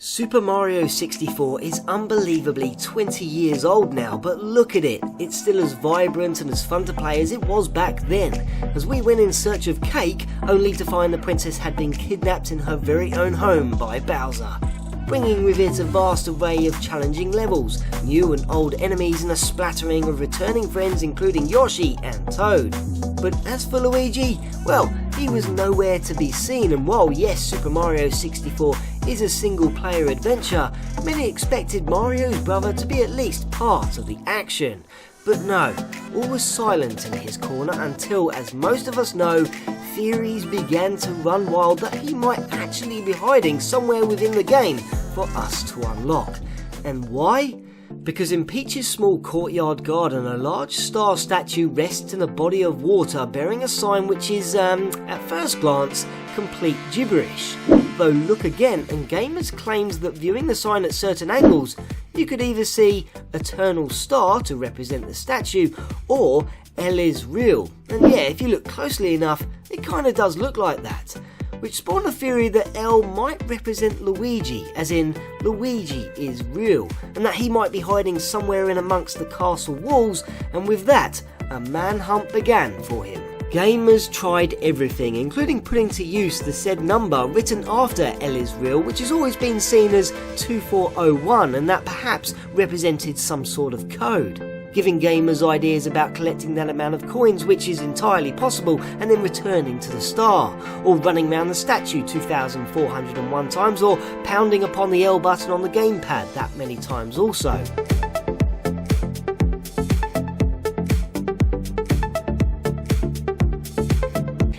Super Mario 64 is unbelievably 20 years old now, but look at it, it's still as vibrant and as fun to play as it was back then, as we went in search of Cake only to find the princess had been kidnapped in her very own home by Bowser, bringing with it a vast array of challenging levels, new and old enemies and a splattering of returning friends including Yoshi and Toad. But as for Luigi, well, he was nowhere to be seen, and while yes, Super Mario 64 is a single-player adventure, many expected Mario's brother to be at least part of the action. But no, all was silent in his corner until, as most of us know, theories began to run wild that he might actually be hiding somewhere within the game for us to unlock. And why? Because in Peach's small courtyard garden, a large star statue rests in a body of water bearing a sign which is, at first glance, complete gibberish. Though look again and gamers claims that viewing the sign at certain angles, you could either see Eternal Star to represent the statue, or L is real. And yeah, if you look closely enough, it kinda does look like that. Which spawned a theory that L might represent Luigi, as in Luigi is real, and that he might be hiding somewhere in amongst the castle walls, and with that, a manhunt began for him. Gamers tried everything, including putting to use the said number written after L is real, which has always been seen as 2401, and that perhaps represented some sort of code, giving gamers ideas about collecting that amount of coins, which is entirely possible, and then returning to the star, or running around the statue 2,401 times, or pounding upon the L button on the gamepad that many times also.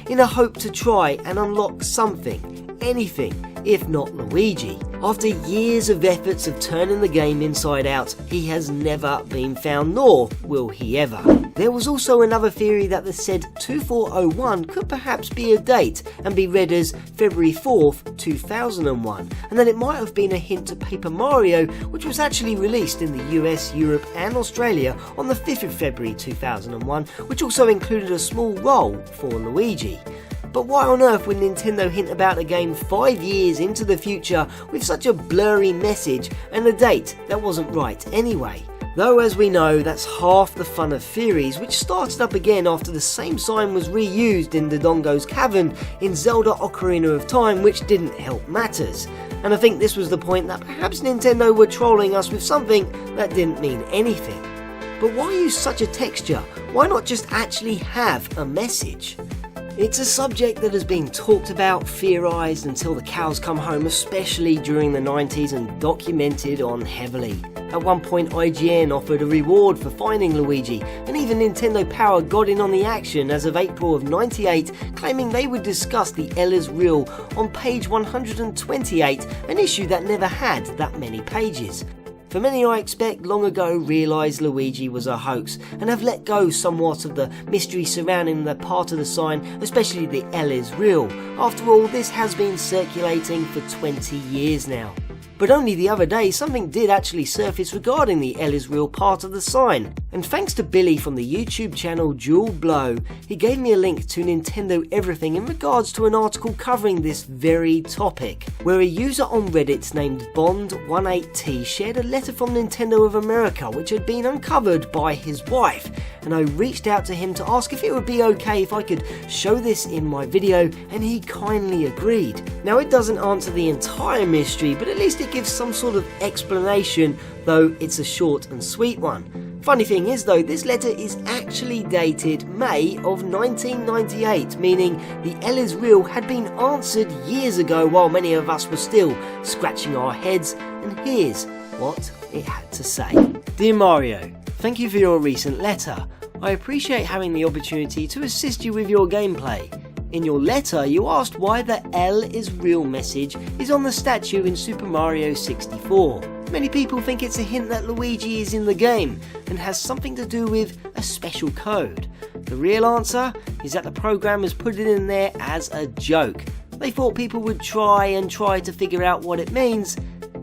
In a hope to try and unlock something, anything, if not Luigi. After years of efforts of turning the game inside out, he has never been found, nor will he ever. There was also another theory that the said 2401 could perhaps be a date and be read as February 4th, 2001, and that it might have been a hint to Paper Mario, which was actually released in the US, Europe and Australia on the 5th of February 2001, which also included a small role for Luigi. But why on earth would Nintendo hint about a game 5 years into the future with such a blurry message and a date that wasn't right anyway? Though as we know, that's half the fun of theories, which started up again after the same sign was reused in Dodongo's cavern in Zelda Ocarina of Time, which didn't help matters. And I think this was the point that perhaps Nintendo were trolling us with something that didn't mean anything. But why use such a texture? Why not just actually have a message? It's a subject that has been talked about, theorised until the cows come home, especially during the 90s, and documented on heavily. At one point IGN offered a reward for finding Luigi, and even Nintendo Power got in on the action as of April of '98, claiming they would discuss the L is real on page 128, an issue that never had that many pages. For many, I expect, long ago realised Luigi was a hoax and have let go somewhat of the mystery surrounding the part of the sign, especially the L is real. After all, this has been circulating for 20 years now. But only the other day, something did actually surface regarding the L is real part of the sign. And thanks to Billy from the YouTube channel Jewel Blow, he gave me a link to Nintendo Everything in regards to an article covering this very topic, where a user on Reddit named Bond18T shared a letter from Nintendo of America which had been uncovered by his wife, and I reached out to him to ask if it would be okay if I could show this in my video, and he kindly agreed. Now, it doesn't answer the entire mystery, but at least it gives some sort of explanation, though it's a short and sweet one. Funny thing is though, this letter is actually dated May of 1998, meaning the L is real had been answered years ago while many of us were still scratching our heads, and here's what it had to say. Dear Mario, thank you for your recent letter. I appreciate having the opportunity to assist you with your gameplay. In your letter, you asked why the L is real message is on the statue in Super Mario 64. Many people think it's a hint that Luigi is in the game and has something to do with a special code. The real answer is that the programmers put it in there as a joke. They thought people would try to figure out what it means.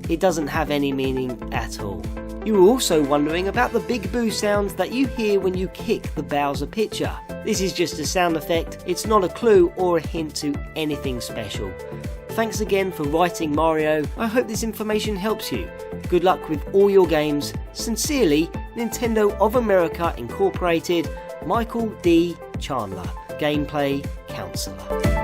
It doesn't have any meaning at all. You were also wondering about the big boo sounds that you hear when you kick the Bowser picture. This is just a sound effect, it's not a clue or a hint to anything special. Thanks again for writing, Mario. I hope this information helps you. Good luck with all your games. Sincerely, Nintendo of America Incorporated, Michael D. Chandler, Gameplay Counselor.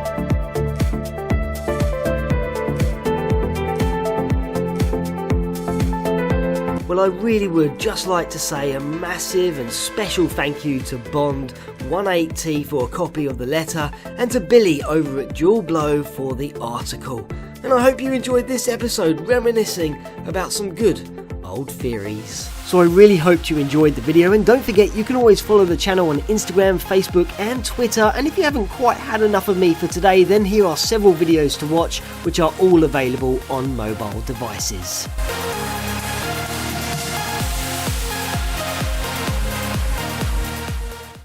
Well, I really would just like to say a massive and special thank you to Bond180 for a copy of the letter and to Billy over at Dual Blow for the article. And I hope you enjoyed this episode reminiscing about some good old theories. So I really hope you enjoyed the video, and don't forget you can always follow the channel on Instagram, Facebook and Twitter, and if you haven't quite had enough of me for today, then here are several videos to watch which are all available on mobile devices.